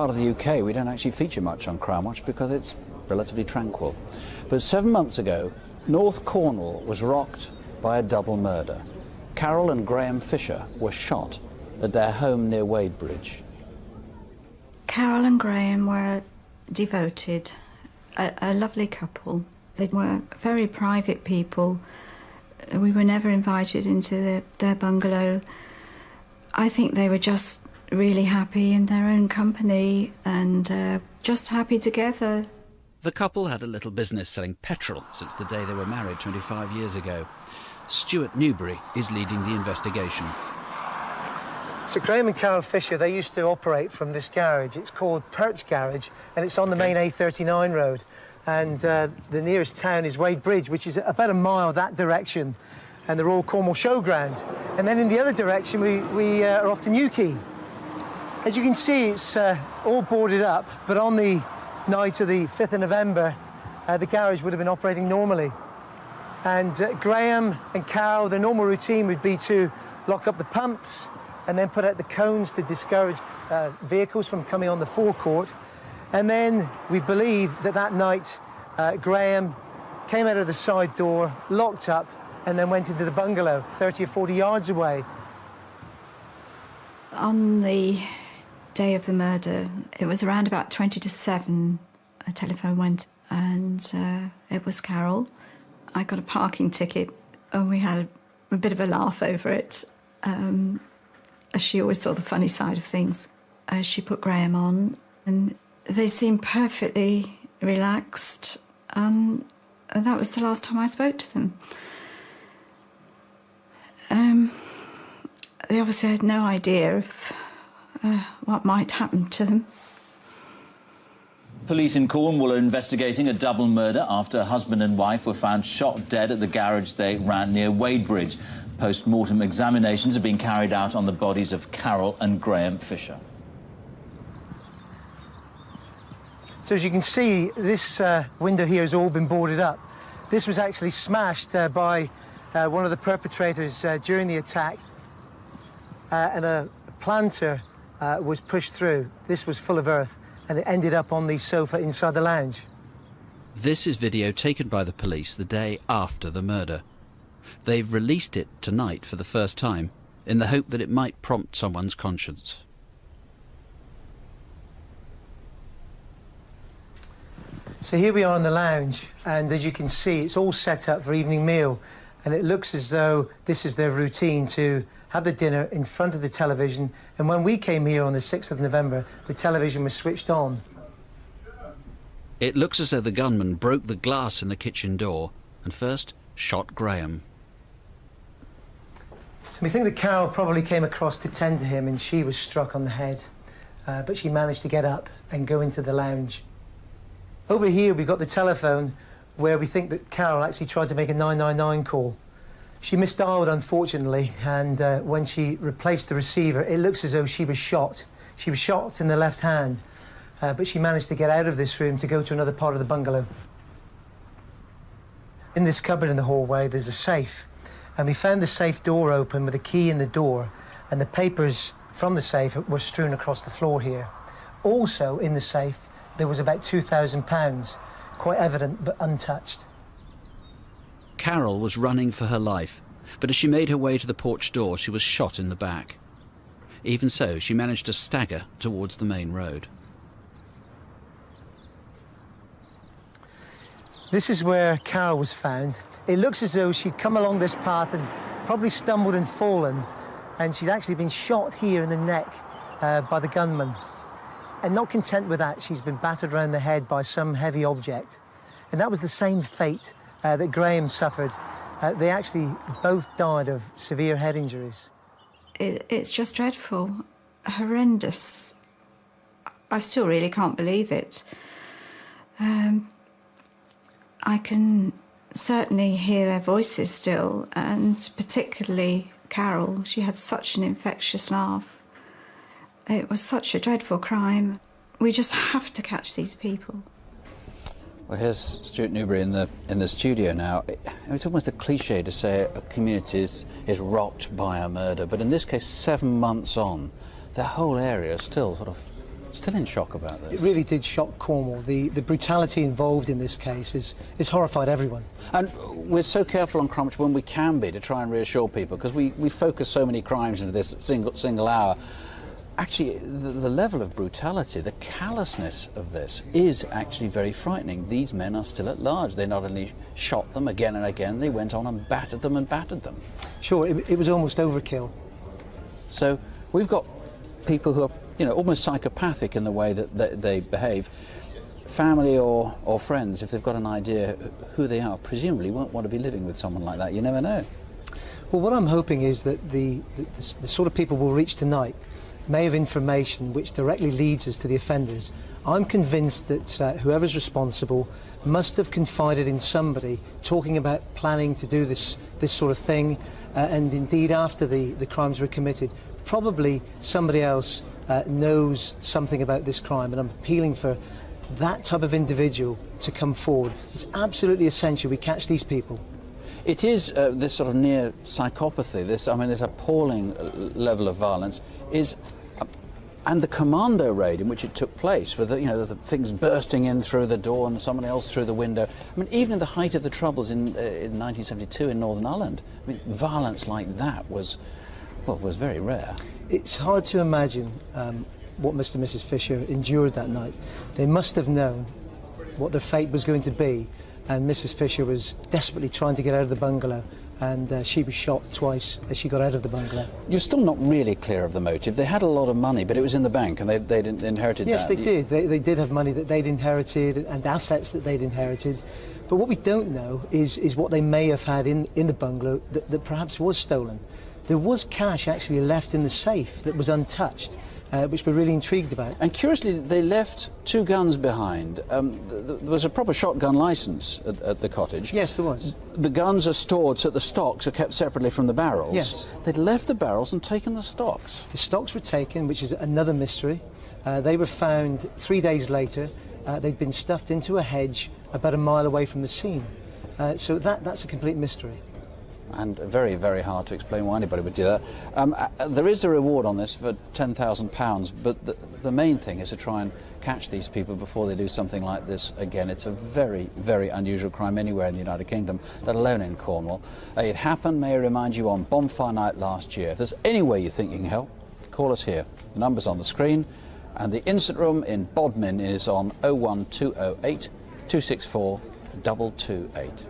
Part of the UK, we don't actually feature much on Crimewatch because it's relatively tranquil. But 7 months ago, North Cornwall was rocked by a double murder. Carol and Graham Fisher were shot at their home near Wadebridge. Carol and Graham were devoted, a lovely couple. They were very private people. We were never invited into their bungalow. I think they were just really happy in their own company and just happy together. The couple had a little business selling petrol since the day they were married 25 years ago. Stuart Newbury is leading the investigation. So Graham and Carol Fisher, they used to operate from this garage. It's called Perch Garage, and it's on the main A39 road. And the nearest town is Wadebridge, which is about a mile that direction, and the Royal Cornwall Showground. And then in the other direction, we are off to Newquay. As you can see, it's all boarded up, but on the night of the 5th of November, the garage would have been operating normally. And Graham and Carol, their normal routine would be to lock up the pumps and then put out the cones to discourage vehicles from coming on the forecourt. And then we believe that that night, Graham came out of the side door, locked up, and then went into the bungalow, 30 or 40 yards away. On the day of the murder, it was around about 20 to 7, a telephone went, and it was Carol. I got a parking ticket, and we had a bit of a laugh over it. She always saw the funny side of things. She put Graham on, and they seemed perfectly relaxed, and that was the last time I spoke to them. They obviously had no idea of what might happen to them. Police in Cornwall are investigating a double murder after husband and wife were found shot dead at the garage they ran near Wadebridge. Post-mortem examinations are being carried out on the bodies of Carol and Graham Fisher. So as you can see, this window here has all been boarded up. This was actually smashed by one of the perpetrators during the attack, and a planter was pushed through. This was full of earth, and it ended up on the sofa inside the lounge. This is video taken by the police the day after the murder. They've released it tonight for the first time, in the hope that it might prompt someone's conscience. So here we are in the lounge, and as you can see, it's all set up for evening meal, and it looks as though this is their routine to have the dinner in front of the television. And when we came here on the 6th of November, the television was switched on. It looks as though the gunman broke the glass in the kitchen door and first shot Graham. We think that Carol probably came across to tend to him, and she was struck on the head, but she managed to get up and go into the lounge. Over here we've got the telephone where we think that Carol actually tried to make a 999 call. She misdialed, unfortunately, and when she replaced the receiver, it looks as though she was shot. She was shot in the left hand, but she managed to get out of this room to go to another part of the bungalow. In this cupboard in the hallway, there's a safe, and we found the safe door open with a key in the door, and the papers from the safe were strewn across the floor here. Also in the safe, there was about £2,000, quite evident but untouched. Carol was running for her life, but as she made her way to the porch door, she was shot in the back. Even so, she managed to stagger towards the main road. This is where Carol was found. It looks as though she'd come along this path and probably stumbled and fallen, and she'd actually been shot here in the neck by the gunman. And not content with that, she's been battered around the head by some heavy object. And that was the same fate that Graham suffered. They actually both died of severe head injuries. It's just dreadful, horrendous. I still really can't believe it. I can certainly hear their voices still, and particularly Carol. She had such an infectious laugh. It was such a dreadful crime. We just have to catch these people. Well, here's Stuart Newbury in the studio now. It's almost a cliche to say a community is rocked by a murder, but in this case, 7 months on, the whole area is still sort of still in shock about It this. really did shock Cornwall. The brutality involved in this case is horrified everyone. And we're so careful on Crimewatch when we can be to try and reassure people, because we focus so many crimes into this single hour. Actually, the level of brutality, the callousness of this is actually very frightening. These men are still at large. They not only shot them again and again, they went on and battered them and battered them. Sure, it was almost overkill. So we've got people who are, you know, almost psychopathic in the way that they behave. Family or friends, if they've got an idea who they are, presumably won't want to be living with someone like that. You never know. Well, what I'm hoping is that the sort of people we'll reach tonight may have information which directly leads us to the offenders. I'm convinced that whoever's responsible must have confided in somebody talking about planning to do this sort of thing, and indeed after the crimes were committed, probably somebody else knows something about this crime, and I'm appealing for that type of individual to come forward. It's absolutely essential we catch these people. It is this sort of near psychopathy, this appalling level of violence is, and the commando raid in which it took place, with the things bursting in through the door and someone else through the window. I mean, even in the height of the Troubles in 1972 in Northern Ireland, I mean, violence like that was very rare. It's hard to imagine what Mr. and Mrs. Fisher endured that night. They must have known what their fate was going to be, and Mrs. Fisher was desperately trying to get out of the bungalow, and she was shot twice as she got out of the bungalow. You're still not really clear of the motive. They had a lot of money, but it was in the bank, and they'd inherited that. Yes, they did. They did have money that they'd inherited and assets that they'd inherited. But what we don't know is what they may have had in the bungalow that perhaps was stolen. There was cash actually left in the safe that was untouched, which we're really intrigued about. And curiously, they left 2 guns behind. There was a proper shotgun licence at the cottage. Yes, there was. The guns are stored so that the stocks are kept separately from the barrels. Yes. They'd left the barrels and taken the stocks. The stocks were taken, which is another mystery. They were found 3 days later. They'd been stuffed into a hedge about a mile away from the scene. So that's a complete mystery. And very, very hard to explain why anybody would do that. There is a reward on this for £10,000, but the main thing is to try and catch these people before they do something like this again. It's a very, very unusual crime anywhere in the United Kingdom, let alone in Cornwall. It happened, may I remind you, on Bonfire Night last year. If there's any way you think you can help, call us here. The number's on the screen, and the incident room in Bodmin is on 01208 264 228.